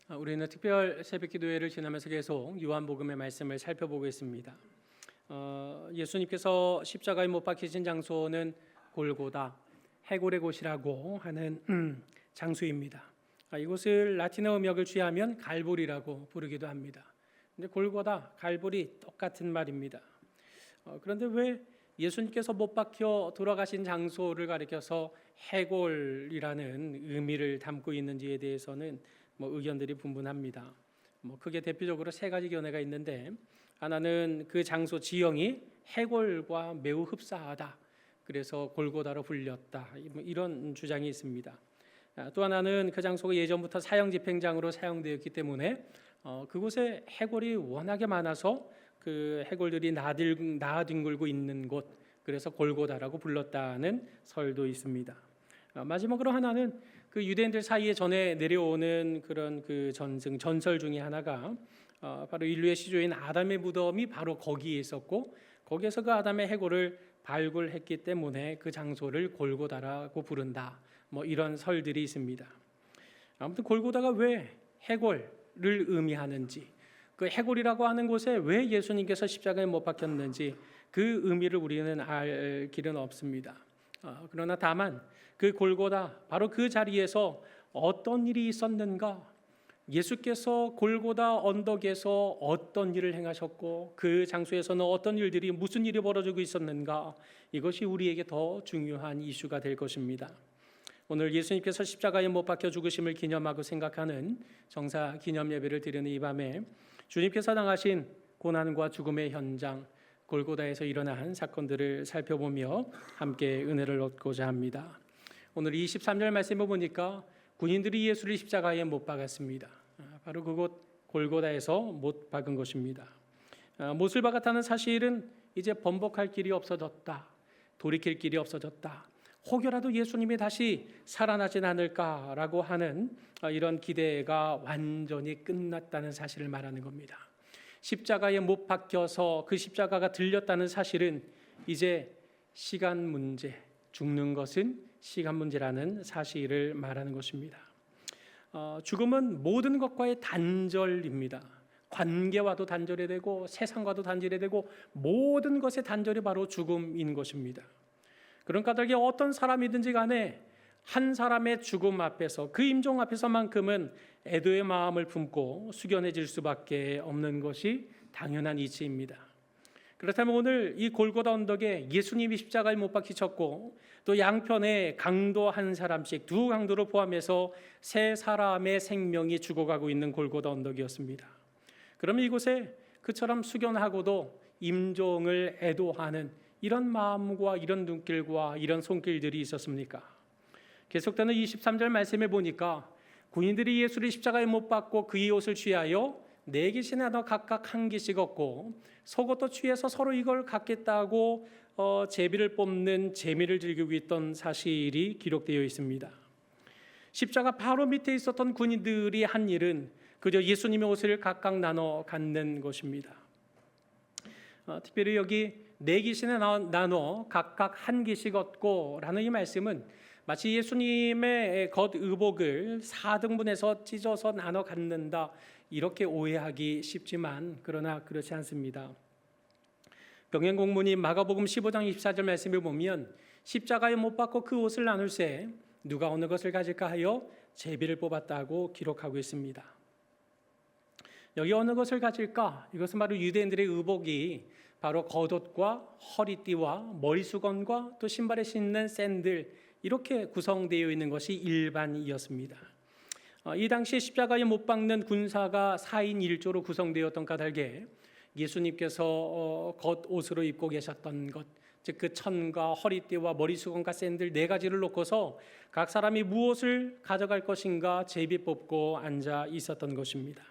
우리는 특별 새벽 기도회를 지나면서 계속 요한복음의 말씀을 살펴보고 있습니다. 예수님께서 십자가에 못 박히신 장소는 골고다, 해골의 곳이라고 하는 장소입니다. 이곳을 라틴어 음역을 취하면 갈보리라고 부르기도 합니다. 근데 골고다, 갈보리 똑같은 말입니다. 그런데 왜 예수님께서 못 박혀 돌아가신 장소를 가리켜서 해골이라는 의미를 담고 있는지에 대해서는 의견들이 분분합니다. 크게 대표적으로 세 가지 견해가 있는데, 하나는 그 장소 지형이 해골과 매우 흡사하다, 그래서 골고다로 불렸다, 이런 주장이 있습니다. 또 하나는 그 장소가 예전부터 사형 집행장으로 사용되었기 때문에 그곳에 해골이 워낙에 많아서 그 해골들이 나뒹굴고 있는 곳, 그래서 골고다라고 불렀다는 설도 있습니다. 마지막으로 하나는 그 유대인들 사이에 전해 내려오는 그런 그 전설 중에 하나가 바로 인류의 시조인 아담의 무덤이 바로 거기에 있었고, 거기에서 그 아담의 해골을 발굴했기 때문에 그 장소를 골고다라고 부른다, 이런 설들이 있습니다. 아무튼 골고다가 왜 해골을 의미하는지, 그 해골이라고 하는 곳에 왜 예수님께서 십자가에 못 박혔는지 그 의미를 우리는 알 길은 없습니다. 그러나 다만 그 골고다, 바로 그 자리에서 어떤 일이 있었는가, 예수께서 골고다 언덕에서 어떤 일을 행하셨고 그 장소에서는 어떤 일들이, 무슨 일이 벌어지고 있었는가, 이것이 우리에게 더 중요한 이슈가 될 것입니다. 오늘 예수님께서 십자가에 못 박혀 죽으심을 기념하고 생각하는 정사 기념 예배를 드리는 이 밤에 주님께서 당하신 고난과 죽음의 현장, 골고다에서 일어난 사건들을 살펴보며 함께 은혜를 얻고자 합니다. 오늘 23절 말씀을 보니까 군인들이 예수를 십자가에 못 박았습니다. 바로 그곳 골고다에서 못 박은 것입니다. 못을 박았다는 사실은 이제 번복할 길이 없어졌다, 돌이킬 길이 없어졌다, 혹여라도 예수님이 다시 살아나진 않을까라고 하는 이런 기대가 완전히 끝났다는 사실을 말하는 겁니다. 십자가에 못 박혀서 그 십자가가 들렸다는 사실은 이제 시간 문제, 죽는 것은 시간 문제라는 사실을 말하는 것입니다. 죽음은 모든 것과의 단절입니다. 관계와도 단절이 되고 세상과도 단절이 되고 모든 것의 단절이 바로 죽음인 것입니다. 그런 까닭에 어떤 사람이든지 간에 한 사람의 죽음 앞에서, 그 임종 앞에서만큼은 애도의 마음을 품고 숙연해질 수밖에 없는 것이 당연한 이치입니다. 그렇다면 오늘 이 골고다 언덕에 예수님이 십자가에 못 박히셨고, 또 양편에 강도 한 사람씩, 두 강도를 포함해서 세 사람의 생명이 죽어가고 있는 골고다 언덕이었습니다. 그러면 이곳에 그처럼 숙연하고도 임종을 애도하는 이런 마음과 이런 눈길과 이런 손길들이 있었습니까? 계속되는 23절 말씀에 보니까 군인들이 예수를 십자가에 못 박고 그의 옷을 취하여 네 개씩 나눠 각각 한 개씩 얻고 속옷도 취해서 서로 이걸 갖겠다고 제비를 뽑는 재미를 즐기고 있던 사실이 기록되어 있습니다. 십자가 바로 밑에 있었던 군인들이 한 일은 그저 예수님의 옷을 각각 나눠 갖는 것입니다. 특별히 여기 네 개씩 나눠 각각 한 개씩 얻고 라는 이 말씀은 마치 예수님의 겉의복을 4등분해서 찢어서 나눠 갖는다, 이렇게 오해하기 쉽지만 그러나 그렇지 않습니다. 병행공문인 마가복음 15장 24절 말씀을 보면 십자가에 못 박고 그 옷을 나눌새 누가 어느 것을 가질까 하여 제비를 뽑았다고 기록하고 있습니다. 여기 어느 것을 가질까? 이것은 바로 유대인들의 의복이 바로 겉옷과 허리띠와 머리수건과 또 신발에 신는 샌들, 이렇게 구성되어 있는 것이 일반이었습니다. 이 당시에 십자가에 못 박는 군사가 4인 1조로 구성되었던 까닭에 예수님께서 겉옷으로 입고 계셨던 것, 즉 그 천과 허리띠와 머리수건과 샌들 네 가지를 놓고서 각 사람이 무엇을 가져갈 것인가 제비 뽑고 앉아 있었던 것입니다.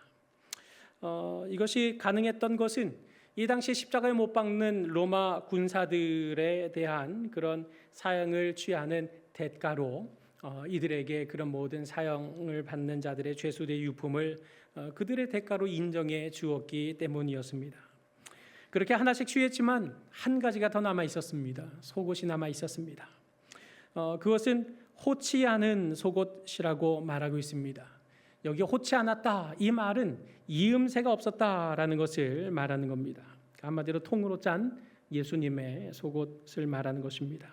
이것이 가능했던 것은 이 당시 십자가에 못 박는 로마 군사들에 대한 그런 사형을 취하는 대가로 이들에게 그런 모든 사형을 받는 자들의 죄수의 유품을 그들의 대가로 인정해 주었기 때문이었습니다. 그렇게 하나씩 취했지만 한 가지가 더 남아 있었습니다. 속옷이 남아 있었습니다. 그것은 호치 않은 속옷이라고 말하고 있습니다. 여기 호치 않았다, 이 말은 이음새가 없었다라는 것을 말하는 겁니다. 한마디로 통으로 짠 예수님의 속옷을 말하는 것입니다.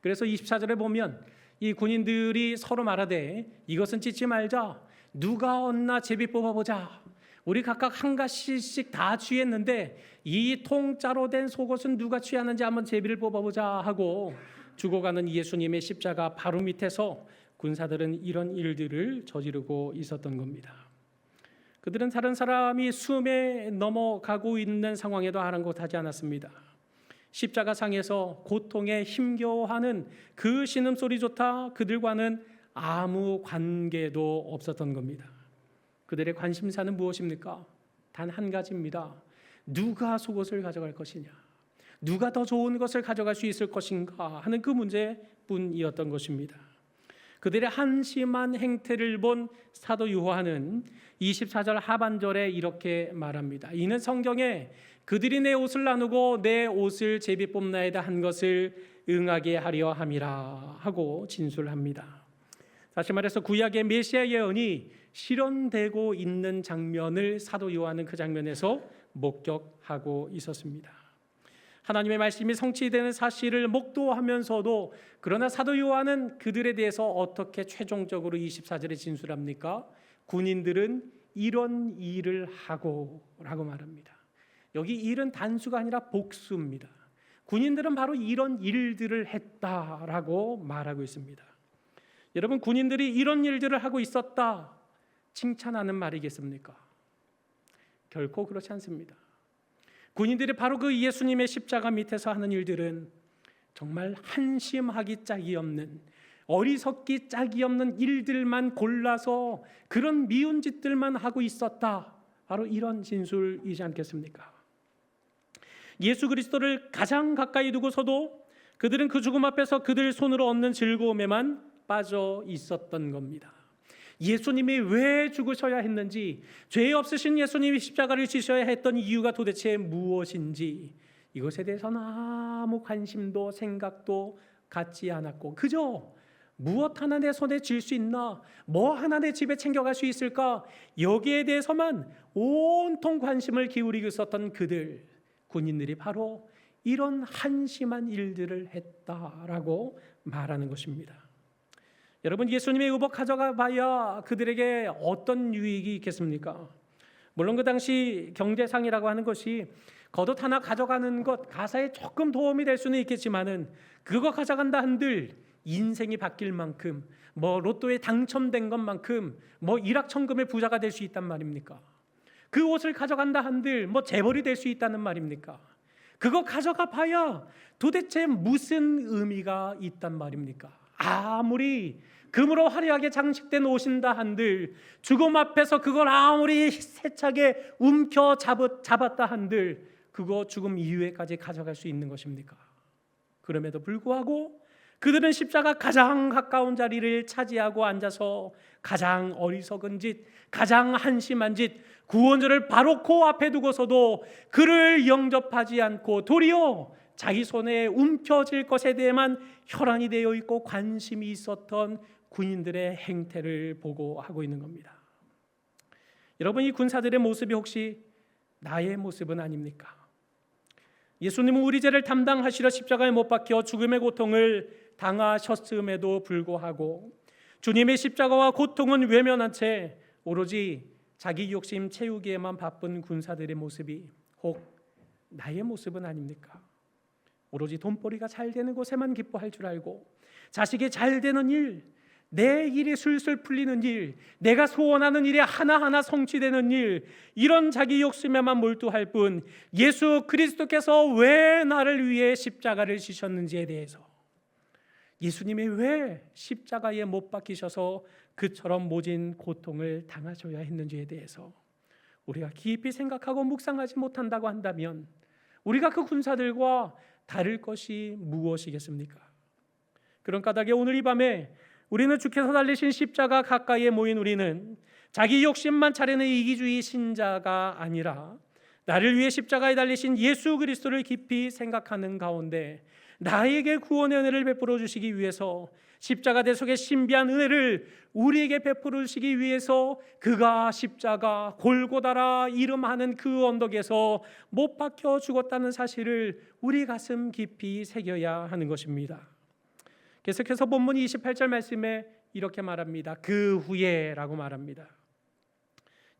그래서 24절에 보면 이 군인들이 서로 말하되 이것은 찢지 말자, 누가 얻나 제비 뽑아보자. 우리 각각 한 가지씩 다 취했는데 이 통짜로 된 속옷은 누가 취하는지 한번 제비를 뽑아보자 하고 죽어가는 예수님의 십자가 바로 밑에서 군사들은 이런 일들을 저지르고 있었던 겁니다. 그들은 다른 사람이 숨에 넘어가고 있는 상황에도 아랑곳하지 않았습니다. 십자가상에서 고통에 힘겨워하는 그 신음소리조차 그들과는 아무 관계도 없었던 겁니다. 그들의 관심사는 무엇입니까? 단 한 가지입니다. 누가 속옷을 가져갈 것이냐, 누가 더 좋은 것을 가져갈 수 있을 것인가 하는 그 문제뿐이었던 것입니다. 그들의 한심한 행태를 본 사도 요한은 24절 하반절에 이렇게 말합니다. 이는 성경에 그들이 내 옷을 나누고 내 옷을 제비 뽑나이다 한 것을 응하게 하려 함이라 하고 진술합니다. 다시 말해서 구약의 메시아 예언이 실현되고 있는 장면을 사도 요한은 그 장면에서 목격하고 있었습니다. 하나님의 말씀이 성취되는 사실을 목도하면서도 그러나 사도 요한은 그들에 대해서 어떻게 최종적으로 24절에 진술합니까? 군인들은 이런 일을 하고 라고 말합니다. 여기 일은 단수가 아니라 복수입니다. 군인들은 바로 이런 일들을 했다라고 말하고 있습니다. 여러분, 군인들이 이런 일들을 하고 있었다 칭찬하는 말이겠습니까? 결코 그렇지 않습니다. 군인들이 바로 그 예수님의 십자가 밑에서 하는 일들은 정말 한심하기 짝이 없는, 어리석기 짝이 없는 일들만 골라서 그런 미운 짓들만 하고 있었다, 바로 이런 진술이지 않겠습니까? 예수 그리스도를 가장 가까이 두고서도 그들은 그 죽음 앞에서 그들 손으로 얻는 즐거움에만 빠져 있었던 겁니다. 예수님이 왜 죽으셔야 했는지, 죄 없으신 예수님이 십자가를 지셔야 했던 이유가 도대체 무엇인지 이것에 대해서는 아무 관심도 생각도 갖지 않았고 그저 무엇 하나 내 손에 쥘 수 있나, 뭐 하나 내 집에 챙겨갈 수 있을까, 여기에 대해서만 온통 관심을 기울이고 있었던 그들, 군인들이 바로 이런 한심한 일들을 했다라고 말하는 것입니다. 여러분, 예수님의 의복 가져가 봐야 그들에게 어떤 유익이 있겠습니까? 물론 그 당시 경제상이라고 하는 것이 겉옷 하나 가져가는 것, 가사에 조금 도움이 될 수는 있겠지만은 그거 가져간다 한들 인생이 바뀔 만큼, 뭐 로또에 당첨된 것만큼 뭐 일확천금의 부자가 될 수 있단 말입니까? 그 옷을 가져간다 한들 뭐 재벌이 될 수 있다는 말입니까? 그거 가져가 봐야 도대체 무슨 의미가 있단 말입니까? 아무리 금으로 화려하게 장식된 옷인다 한들, 죽음 앞에서 그걸 아무리 세차게 잡았다 한들 그거 죽음 이후에까지 가져갈 수 있는 것입니까? 그럼에도 불구하고 그들은 십자가 가장 가까운 자리를 차지하고 앉아서 가장 어리석은 짓, 가장 한심한 짓, 구원자를 바로 코앞에 두고서도 그를 영접하지 않고 도리어 자기 손에 움켜질 것에 대해만 혈안이 되어 있고 관심이 있었던 군인들의 행태를 보고 하고 있는 겁니다. 여러분, 이 군사들의 모습이 혹시 나의 모습은 아닙니까? 예수님은 우리 죄를 담당하시려 십자가에 못 박혀 죽음의 고통을 당하셨음에도 불구하고 주님의 십자가와 고통은 외면한 채 오로지 자기 욕심 채우기에만 바쁜 군사들의 모습이 혹 나의 모습은 아닙니까? 오로지 돈벌이가 잘 되는 곳에만 기뻐할 줄 알고 자식이 잘 되는 일, 내 일이 술술 풀리는 일, 내가 소원하는 일이 하나하나 성취되는 일, 이런 자기 욕심에만 몰두할 뿐 예수 그리스도께서 왜 나를 위해 십자가를 지셨는지에 대해서, 예수님이 왜 십자가에 못 박히셔서 그처럼 모진 고통을 당하셔야 했는지에 대해서 우리가 깊이 생각하고 묵상하지 못한다고 한다면 우리가 그 군사들과 다를 것이 무엇이겠습니까? 그런 까닭에 오늘 이 밤에 우리는 주께서 달리신 십자가 가까이에 모인 우리는 자기 욕심만 차리는 이기주의 신자가 아니라 나를 위해 십자가에 달리신 예수 그리스도를 깊이 생각하는 가운데 나에게 구원의 은혜를 베풀어 주시기 위해서, 십자가 대속의 신비한 은혜를 우리에게 베풀어 주시기 위해서 그가 십자가 골고다라 이름하는 그 언덕에서 못 박혀 죽었다는 사실을 우리 가슴 깊이 새겨야 하는 것입니다. 계속해서 본문 28절 말씀에 이렇게 말합니다. 그 후에라고 말합니다.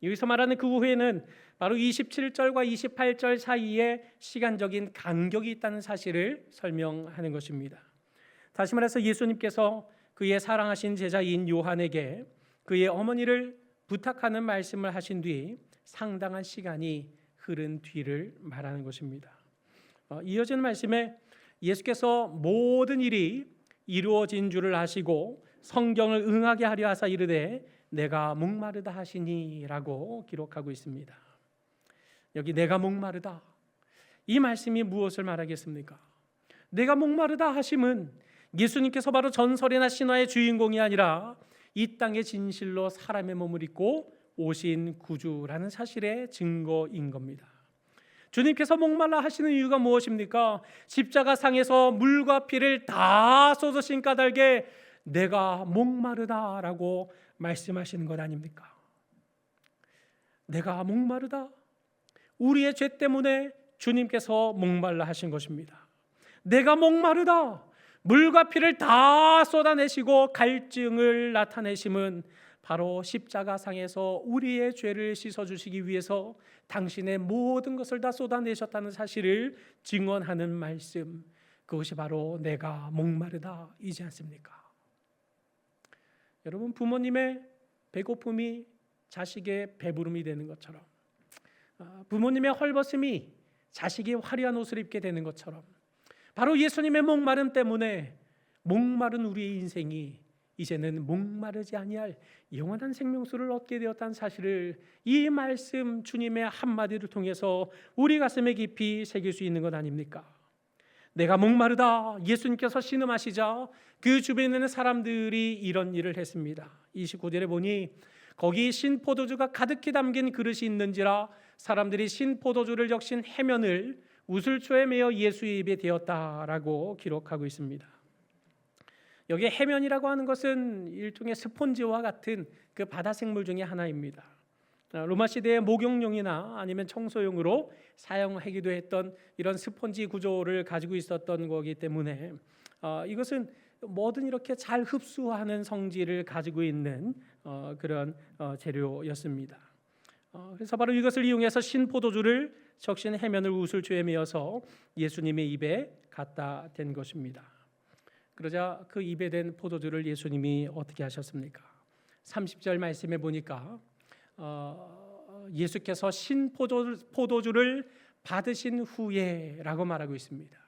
여기서 말하는 그 후에는 바로 27절과 28절 사이에 시간적인 간격이 있다는 사실을 설명하는 것입니다. 다시 말해서 예수님께서 그의 사랑하신 제자인 요한에게 그의 어머니를 부탁하는 말씀을 하신 뒤 상당한 시간이 흐른 뒤를 말하는 것입니다. 이어지는 말씀에 예수께서 모든 일이 이루어진 줄을 아시고 성경을 응하게 하려 하사 이르되 내가 목마르다 하시니라고 기록하고 있습니다. 여기 내가 목마르다, 이 말씀이 무엇을 말하겠습니까? 내가 목마르다 하심은 예수님께서 바로 전설이나 신화의 주인공이 아니라 이 땅의 진실로 사람의 몸을 입고 오신 구주라는 사실의 증거인 겁니다. 주님께서 목말라 하시는 이유가 무엇입니까? 십자가 상에서 물과 피를 다 쏟으신 까닭에 내가 목마르다라고 말씀하시는 것 아닙니까? 내가 목마르다, 우리의 죄 때문에 주님께서 목말라 하신 것입니다. 내가 목마르다, 물과 피를 다 쏟아내시고 갈증을 나타내심은 바로 십자가상에서 우리의 죄를 씻어주시기 위해서 당신의 모든 것을 다 쏟아내셨다는 사실을 증언하는 말씀, 그것이 바로 내가 목마르다이지 않습니까? 여러분, 부모님의 배고픔이 자식의 배부름이 되는 것처럼, 부모님의 헐벗음이 자식이 화려한 옷을 입게 되는 것처럼, 바로 예수님의 목마름 때문에 목마른 우리의 인생이 이제는 목마르지 아니할 영원한 생명수를 얻게 되었다는 사실을 이 말씀 주님의 한마디를 통해서 우리 가슴에 깊이 새길 수 있는 것 아닙니까? 내가 목마르다, 예수님께서 신음하시자 그 주변에 있는 사람들이 이런 일을 했습니다. 29절에 보니 거기 신포도주가 가득히 담긴 그릇이 있는지라 사람들이 신포도주를 적신 해면을 우슬초에 매어 예수의 입에 대었다라고 기록하고 있습니다. 여기 해면이라고 하는 것은 일종의 스폰지와 같은 그 바다 생물 중에 하나입니다. 로마 시대의 목욕용이나 아니면 청소용으로 사용하기도 했던 이런 스폰지 구조를 가지고 있었던 거기 때문에 이것은 뭐든 이렇게 잘 흡수하는 성질을 가지고 있는 그런 재료였습니다. 그래서 바로 이것을 이용해서 신포도주를 적신 해면을 우슬초에 메어서 예수님의 입에 갖다 댄 것입니다. 그러자 그 입에 댄 포도주를 예수님이 어떻게 하셨습니까? 30절 말씀에 보니까 예수께서 신포도주를 받으신 후에라고 말하고 있습니다.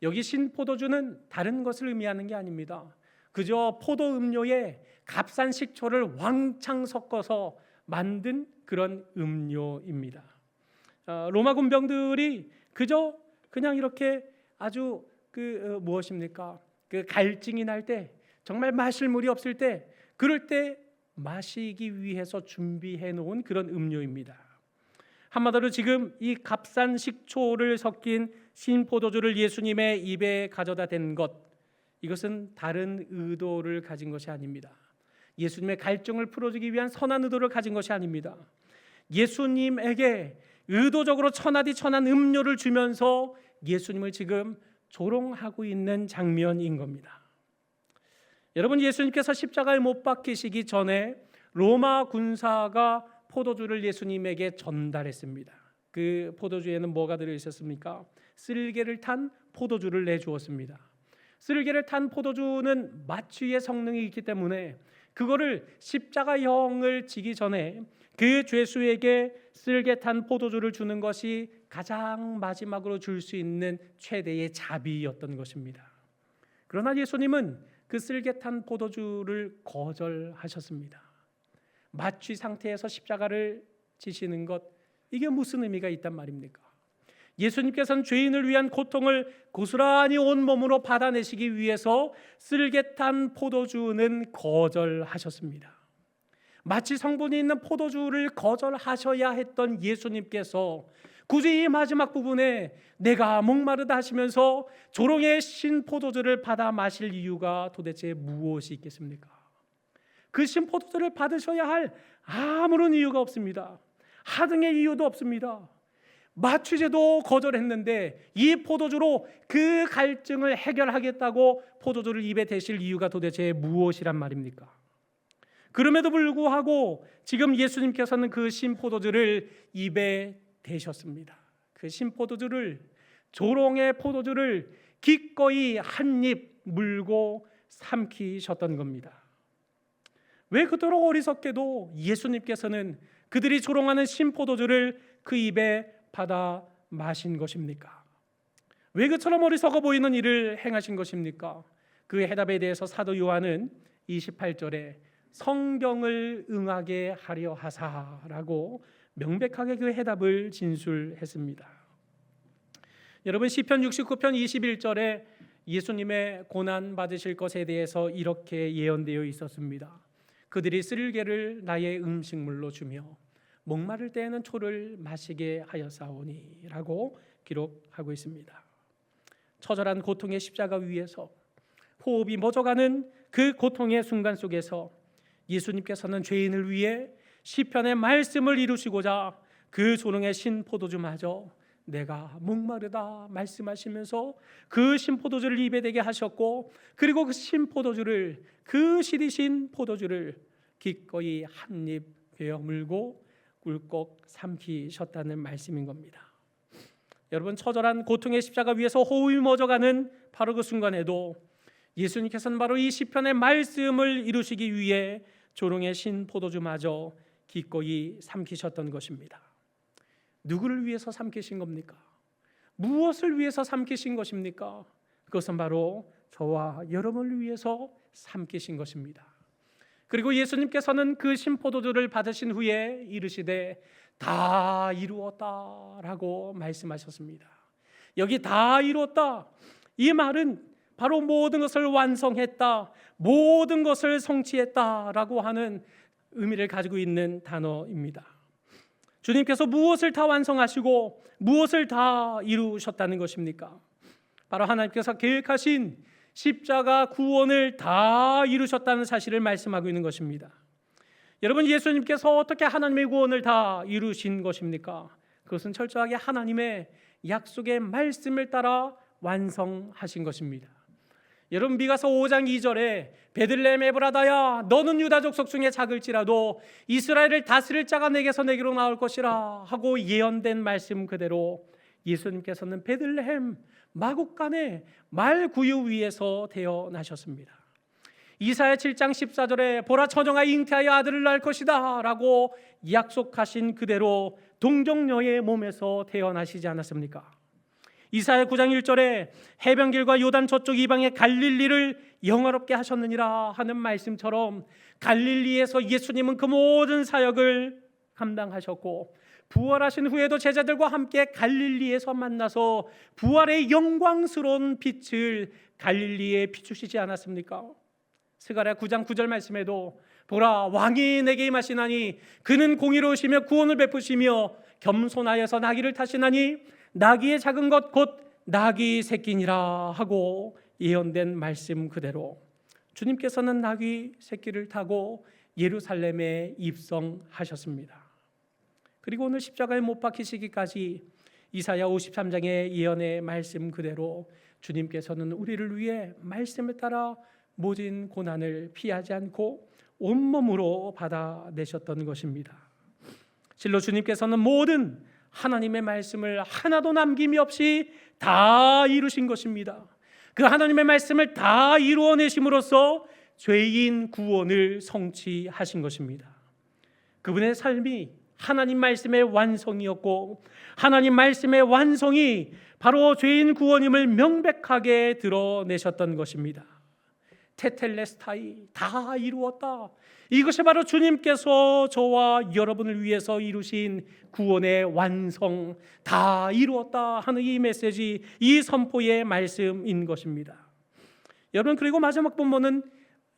여기 신포도주는 다른 것을 의미하는 게 아닙니다. 그저 포도 음료에 값싼 식초를 왕창 섞어서 만든 그런 음료입니다. 로마 군병들이 그저 그냥 이렇게 아주 무엇입니까? 그 갈증이 날 때, 정말 마실 물이 없을 때, 그럴 때 마시기 위해서 준비해 놓은 그런 음료입니다. 한마디로 지금 이 값싼 식초를 섞인 신포도주를 예수님의 입에 가져다 댄 것, 이것은 다른 의도를 가진 것이 아닙니다. 예수님의 갈증을 풀어주기 위한 선한 의도를 가진 것이 아닙니다. 예수님에게 의도적으로 천하디 천한 음료를 주면서 예수님을 지금 조롱하고 있는 장면인 겁니다. 여러분, 예수님께서 십자가에 못 박히시기 전에 로마 군사가 포도주를 예수님에게 전달했습니다. 그 포도주에는 뭐가 들어 있었습니까? 쓸개를 탄 포도주를 내주었습니다. 쓸개를 탄 포도주는 마취의 성능이 있기 때문에 그거를 십자가형을 지기 전에 그 죄수에게 쓸개 탄 포도주를 주는 것이 가장 마지막으로 줄 수 있는 최대의 자비였던 것입니다. 그러나 예수님은 그 쓸개 탄 포도주를 거절하셨습니다. 마취 상태에서 십자가를 지시는 것, 이게 무슨 의미가 있단 말입니까? 예수님께서는 죄인을 위한 고통을 고스란히 온몸으로 받아내시기 위해서 쓸개 탄 포도주는 거절하셨습니다. 마치 성분이 있는 포도주를 거절하셔야 했던 예수님께서 굳이 이 마지막 부분에 내가 목마르다 하시면서 조롱의 신포도주를 받아 마실 이유가 도대체 무엇이 있겠습니까? 그 신포도주를 받으셔야 할 아무런 이유가 없습니다. 하등의 이유도 없습니다. 마취제도 거절했는데 이 포도주로 그 갈증을 해결하겠다고 포도주를 입에 대실 이유가 도대체 무엇이란 말입니까? 그럼에도 불구하고 지금 예수님께서는 그 신포도주를 입에 대셨습니다. 그 신포도주를, 조롱의 포도주를 기꺼이 한 입 물고 삼키셨던 겁니다. 왜 그토록 어리석게도 예수님께서는 그들이 조롱하는 신포도주를 그 입에 받아 마신 것입니까? 왜 그처럼 어리석어 보이는 일을 행하신 것입니까? 그 해답에 대해서 사도 요한은 28절에 성경을 응하게 하려 하사라고 명백하게 그 해답을 진술했습니다. 여러분, 시편 69편 21절에 예수님의 고난 받으실 것에 대해서 이렇게 예언되어 있었습니다. 그들이 쓸개를 나의 음식물로 주며 목마를 때에는 초를 마시게 하였사오니 라고 기록하고 있습니다. 처절한 고통의 십자가 위에서 호흡이 멎어가는 그 고통의 순간 속에서 예수님께서는 죄인을 위해 시편의 말씀을 이루시고자 그 조롱의 신포도주마저 내가 목마르다 말씀하시면서 그 신포도주를 입에 대게 하셨고, 그리고 그 신포도주를, 그 시디신 포도주를 기꺼이 한 입 베어 물고 꿀꺽 삼키셨다는 말씀인 겁니다. 여러분, 처절한 고통의 십자가 위에서 호흡이 멎어가는 바로 그 순간에도 예수님께서는 바로 이 시편의 말씀을 이루시기 위해 조롱의 신포도주마저 기꺼이 삼키셨던 것입니다. 누구를 위해서 삼키신 겁니까? 무엇을 위해서 삼키신 것입니까? 그것은 바로 저와 여러분을 위해서 삼키신 것입니다. 그리고 예수님께서는 그 신포도주를 받으신 후에 이르시되 다 이루었다라고 말씀하셨습니다. 여기 다 이루었다, 이 말은 바로 모든 것을 완성했다, 모든 것을 성취했다라고 하는 의미를 가지고 있는 단어입니다. 주님께서 무엇을 다 완성하시고 무엇을 다 이루셨다는 것입니까? 바로 하나님께서 계획하신 십자가 구원을 다 이루셨다는 사실을 말씀하고 있는 것입니다. 여러분, 예수님께서 어떻게 하나님의 구원을 다 이루신 것입니까? 그것은 철저하게 하나님의 약속의 말씀을 따라 완성하신 것입니다. 여러분, 미가서 5장 2절에 베들레헴 에브라다야 너는 유다 족속 중에 작을지라도 이스라엘을 다스릴 자가 내게로 나올 것이라 하고 예언된 말씀 그대로 예수님께서는 베들레헴 마국간의 말구유 위에서 태어나셨습니다. 이사야 7장 14절에 보라 처녀가 잉태하여 아들을 낳을 것이다 라고 약속하신 그대로 동정녀의 몸에서 태어나시지 않았습니까? 이사야 9장 1절에 해변길과 요단 저쪽 이방의 갈릴리를 영화롭게 하셨느니라 하는 말씀처럼 갈릴리에서 예수님은 그 모든 사역을 감당하셨고, 부활하신 후에도 제자들과 함께 갈릴리에서 만나서 부활의 영광스러운 빛을 갈릴리에 비추시지 않았습니까? 스가랴 9장 9절 말씀에도 보라 왕이 내게 임하시나니 그는 공의로우시며 구원을 베푸시며 겸손하여서 나귀를 타시나니 나귀의 작은 것 곧 나귀 새끼니라 하고 예언된 말씀 그대로 주님께서는 나귀 새끼를 타고 예루살렘에 입성하셨습니다. 그리고 오늘 십자가에 못 박히시기까지 이사야 53장의 예언의 말씀 그대로 주님께서는 우리를 위해 말씀을 따라 모진 고난을 피하지 않고 온몸으로 받아내셨던 것입니다. 실로 주님께서는 모든 하나님의 말씀을 하나도 남김이 없이 다 이루신 것입니다. 그 하나님의 말씀을 다 이루어내심으로써 죄인 구원을 성취하신 것입니다. 그분의 삶이 하나님 말씀의 완성이었고, 하나님 말씀의 완성이 바로 죄인 구원임을 명백하게 드러내셨던 것입니다. 테텔레스타이, 다 이루었다. 이것이 바로 주님께서 저와 여러분을 위해서 이루신 구원의 완성, 다 이루었다 하는 이 메시지, 이 선포의 말씀인 것입니다. 여러분, 그리고 마지막 본문은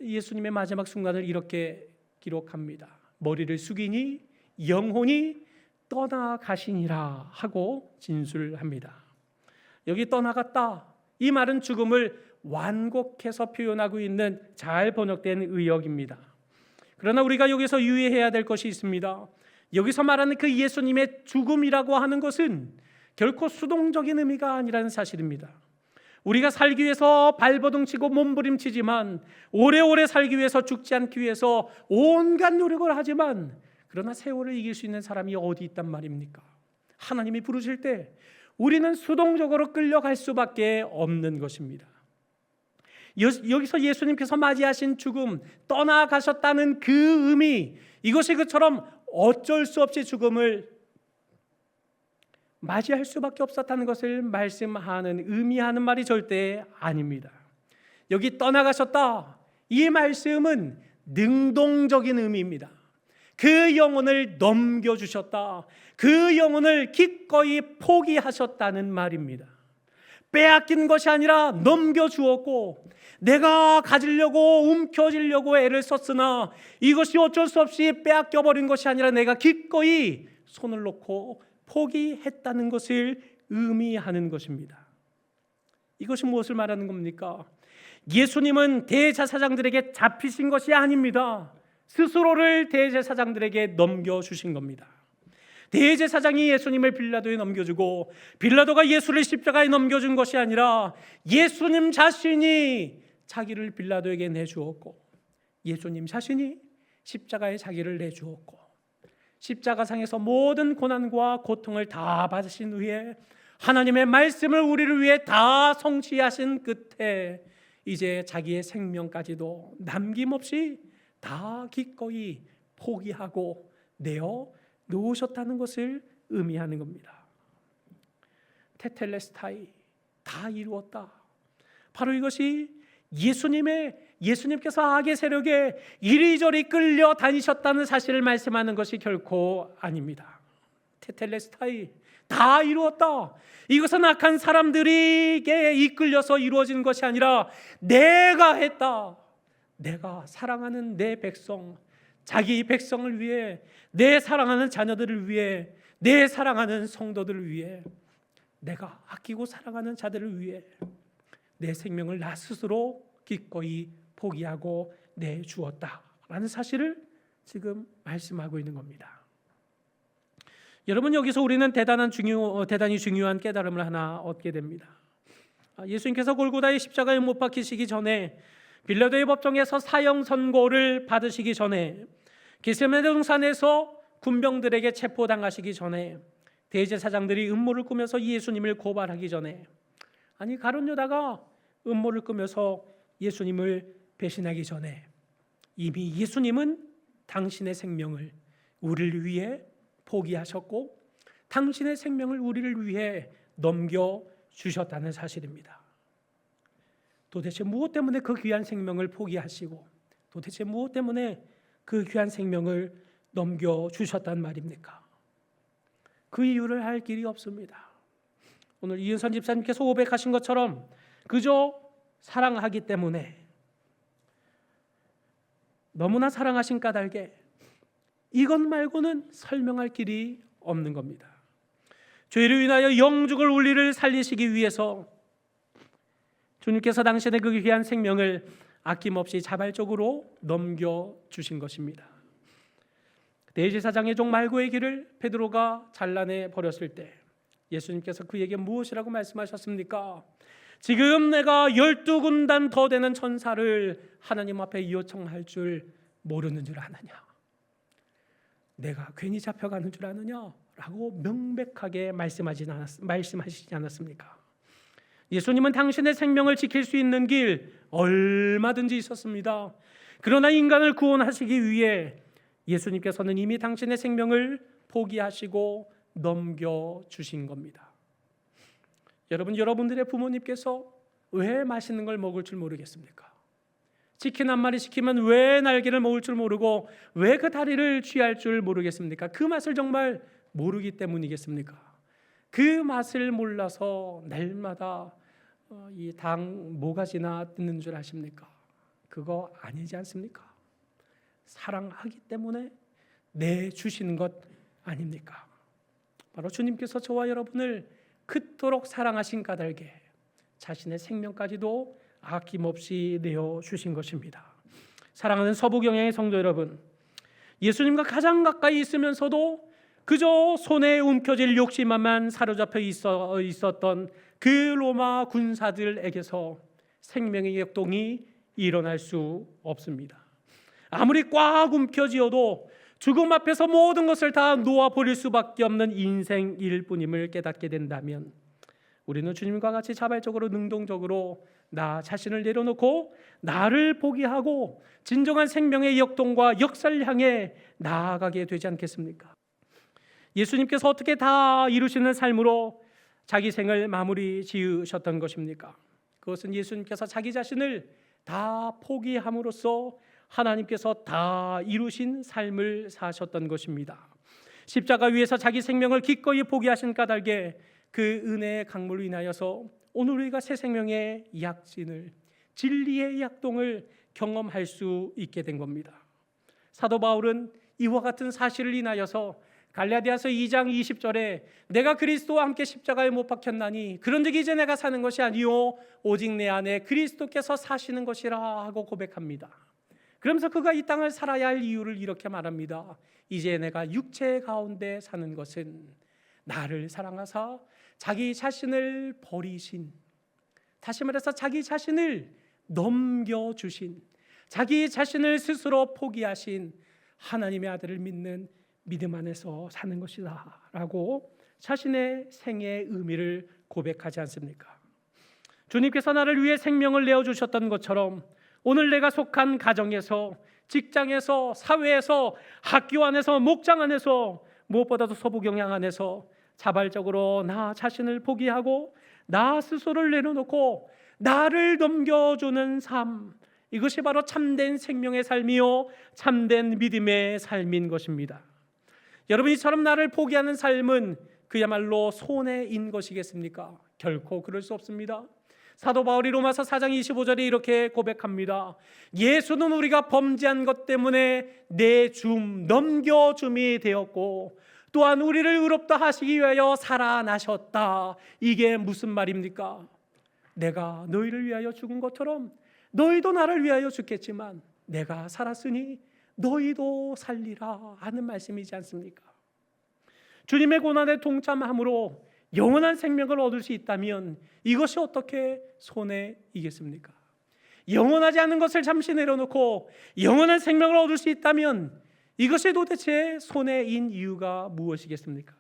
예수님의 마지막 순간을 이렇게 기록합니다. 머리를 숙이니 영혼이 떠나가시니라 하고 진술합니다. 여기 떠나갔다, 이 말은 죽음을 완곡해서 표현하고 있는 잘 번역된 의역입니다. 그러나 우리가 여기서 유의해야 될 것이 있습니다. 여기서 말하는 그 예수님의 죽음이라고 하는 것은 결코 수동적인 의미가 아니라는 사실입니다. 우리가 살기 위해서 발버둥치고 몸부림치지만, 오래오래 살기 위해서, 죽지 않기 위해서 온갖 노력을 하지만, 그러나 세월을 이길 수 있는 사람이 어디 있단 말입니까? 하나님이 부르실 때 우리는 수동적으로 끌려갈 수밖에 없는 것입니다. 여기서 예수님께서 맞이하신 죽음, 떠나가셨다는 그 의미, 이것이 그처럼 어쩔 수 없이 죽음을 맞이할 수밖에 없었다는 것을 말씀하는, 의미하는 말이 절대 아닙니다. 여기 떠나가셨다, 이 말씀은 능동적인 의미입니다. 그 영혼을 넘겨주셨다, 그 영혼을 기꺼이 포기하셨다는 말입니다. 빼앗긴 것이 아니라 넘겨주었고, 내가 가지려고 움켜쥐려고 애를 썼으나 이것이 어쩔 수 없이 빼앗겨버린 것이 아니라 내가 기꺼이 손을 놓고 포기했다는 것을 의미하는 것입니다. 이것이 무엇을 말하는 겁니까? 예수님은 대제사장들에게 잡히신 것이 아닙니다. 스스로를 대제사장들에게 넘겨주신 겁니다. 대제사장이 예수님을 빌라도에 넘겨주고, 빌라도가 예수를 십자가에 넘겨준 것이 아니라 예수님 자신이 자기를 빌라도에게 내주었고, 예수님 자신이 십자가에 자기를 내주었고, 십자가상에서 모든 고난과 고통을 다 받으신 후에 하나님의 말씀을 우리를 위해 다 성취하신 끝에 이제 자기의 생명까지도 남김없이 다 기꺼이 포기하고 내어 놓으셨다는 것을 의미하는 겁니다. 테텔레스타이, 다 이루었다. 바로 이것이 예수님께서 악의 세력에 이리저리 끌려 다니셨다는 사실을 말씀하는 것이 결코 아닙니다. 테텔레스타이, 다 이루었다. 이것은 악한 사람들에게 이끌려서 이루어진 것이 아니라 내가 했다. 내가 사랑하는 내 백성, 자기 백성을 위해, 내 사랑하는 자녀들을 위해, 내 사랑하는 성도들을 위해, 내가 아끼고 사랑하는 자들을 위해 내 생명을 나 스스로 기꺼이 포기하고 내주었다라는 사실을 지금 말씀하고 있는 겁니다. 여러분, 여기서 우리는 대단히 중요한 깨달음을 하나 얻게 됩니다. 예수님께서 골고다의 십자가에 못 박히시기 전에, 빌라도의 법정에서 사형 선고를 받으시기 전에, 겟세마네 동산에서 군병들에게 체포당하시기 전에, 대제사장들이 음모를 꾸며서 예수님을 고발하기 전에, 아니 가룟 유다가 음모를 꾸며서 예수님을 배신하기 전에 이미 예수님은 당신의 생명을 우리를 위해 포기하셨고, 당신의 생명을 우리를 위해 넘겨주셨다는 사실입니다. 도대체 무엇 때문에 그 귀한 생명을 포기하시고, 도대체 무엇 때문에 그 귀한 생명을 넘겨주셨단 말입니까? 그 이유를 알 길이 없습니다. 오늘 이은선 집사님께서 고백하신 것처럼 그저 사랑하기 때문에, 너무나 사랑하신 까닭에 이것 말고는 설명할 길이 없는 겁니다. 죄를 인하여 영죽을 우리를 살리시기 위해서 주님께서 당신의 그 귀한 생명을 아낌없이 자발적으로 넘겨주신 것입니다. 대제사장의 종 말고의 길을 베드로가 잘라내 버렸을 때 예수님께서 그에게 무엇이라고 말씀하셨습니까? 지금 내가 12군단 더 되는 천사를 하나님 앞에 요청할 줄 모르는 줄 아느냐? 내가 괜히 잡혀가는 줄 아느냐? 라고 명백하게 말씀하시지 않았습니까? 예수님은 당신의 생명을 지킬 수 있는 길 얼마든지 있었습니다. 그러나 인간을 구원하시기 위해 예수님께서는 이미 당신의 생명을 포기하시고 넘겨주신 겁니다. 여러분들의 부모님께서 왜 맛있는 걸 먹을 줄 모르겠습니까? 치킨 한 마리 시키면 왜 날개를 먹을 줄 모르고 왜 그 다리를 취할 줄 모르겠습니까? 그 맛을 정말 모르기 때문이겠습니까? 그 맛을 몰라서 날마다 이 당 모가지나 뜯는 줄 아십니까? 그거 아니지 않습니까? 사랑하기 때문에 내주시는 것 아닙니까? 바로 주님께서 저와 여러분을 그토록 사랑하신 까닭에 자신의 생명까지도 아낌없이 내어주신 것입니다. 사랑하는 서부경향의 성도 여러분, 예수님과 가장 가까이 있으면서도 그저 손에 움켜질 욕심만 사로잡혀 있었던 그 로마 군사들에게서 생명의 역동이 일어날 수 없습니다. 아무리 꽉 움켜쥐어도 죽음 앞에서 모든 것을 다 놓아버릴 수밖에 없는 인생일 뿐임을 깨닫게 된다면 우리는 주님과 같이 자발적으로 능동적으로 나 자신을 내려놓고 나를 포기하고 진정한 생명의 역동과 역사를 향해 나아가게 되지 않겠습니까? 예수님께서 어떻게 다 이루시는 삶으로 자기 생을 마무리 지으셨던 것입니까? 그것은 예수님께서 자기 자신을 다 포기함으로써 하나님께서 다 이루신 삶을 사셨던 것입니다. 십자가 위에서 자기 생명을 기꺼이 포기하신 까닭에 그 은혜의 강물로 인하여서 오늘 우리가 새 생명의 약진을, 진리의 약동을 경험할 수 있게 된 겁니다. 사도 바울은 이와 같은 사실을 인하여서 갈라디아서 2장 20절에 내가 그리스도와 함께 십자가에 못 박혔나니 그런즉 이제 내가 사는 것이 아니요 오직 내 안에 그리스도께서 사시는 것이라 하고 고백합니다. 그러면서 그가 이 땅을 살아야 할 이유를 이렇게 말합니다. 이제 내가 육체 가운데 사는 것은 나를 사랑하사 자기 자신을 버리신, 다시 말해서 자기 자신을 넘겨주신, 자기 자신을 스스로 포기하신 하나님의 아들을 믿는 믿음 안에서 사는 것이다 라고 자신의 생애의 의미를 고백하지 않습니까? 주님께서 나를 위해 생명을 내어주셨던 것처럼 오늘 내가 속한 가정에서, 직장에서, 사회에서, 학교 안에서, 목장 안에서, 무엇보다도 서부경향 안에서 자발적으로 나 자신을 포기하고 나 스스로를 내려놓고 나를 넘겨주는 삶, 이것이 바로 참된 생명의 삶이요 참된 믿음의 삶인 것입니다. 여러분, 이처럼 나를 포기하는 삶은 그야말로 손해인 것이겠습니까? 결코 그럴 수 없습니다. 사도 바울이 로마서 4장 25절에 이렇게 고백합니다. 예수는 우리가 범죄한 것 때문에 넘겨줌이 되었고 또한 우리를 의롭다 하시기 위하여 살아나셨다. 이게 무슨 말입니까? 내가 너희를 위하여 죽은 것처럼 너희도 나를 위하여 죽겠지만 내가 살았으니 너희도 살리라 하는 말씀이지 않습니까? 주님의 고난에 동참함으로 영원한 생명을 얻을 수 있다면 이것이 어떻게 손해이겠습니까? 영원하지 않은 것을 잠시 내려놓고 영원한 생명을 얻을 수 있다면 이것이 도대체 손해인 이유가 무엇이겠습니까?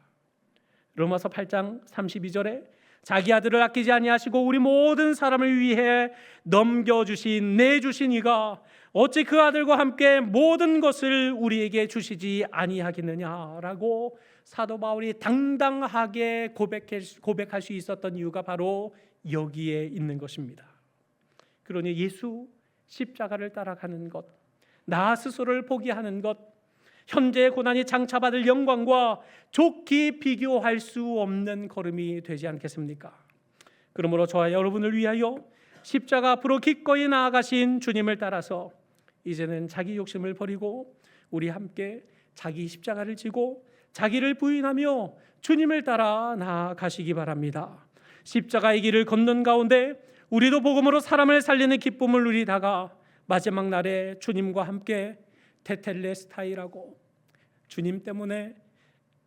로마서 8장 32절에 자기 아들을 아끼지 아니하시고 우리 모든 사람을 위해 넘겨주신 내주신 이가 어찌 그 아들과 함께 모든 것을 우리에게 주시지 아니하겠느냐라고 사도 바울이 당당하게 고백할 수 있었던 이유가 바로 여기에 있는 것입니다. 그러니 예수 십자가를 따라가는 것, 나 스스로를 포기하는 것, 현재의 고난이 장차받을 영광과 좋게 비교할 수 없는 걸음이 되지 않겠습니까? 그러므로 저와 여러분을 위하여 십자가 앞으로 기꺼이 나아가신 주님을 따라서 이제는 자기 욕심을 버리고 우리 함께 자기 십자가를 지고 자기를 부인하며 주님을 따라 나아가시기 바랍니다. 십자가의 길을 걷는 가운데 우리도 복음으로 사람을 살리는 기쁨을 누리다가 마지막 날에 주님과 함께 테텔레스타이라고 주님 때문에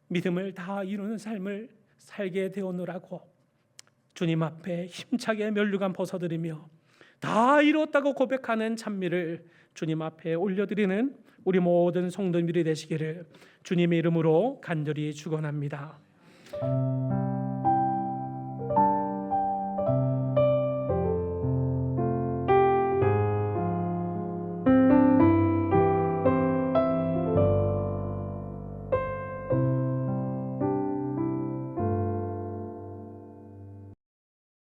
믿음을 다 이루는 삶을 살게 되오느라고 주님 앞에 힘차게 면류관 벗어드리며 다 이루었다고 고백하는 찬미를 주님 앞에 올려드리는 우리 모든 성도님들이 되시기를 주님의 이름으로 간절히 축원합니다.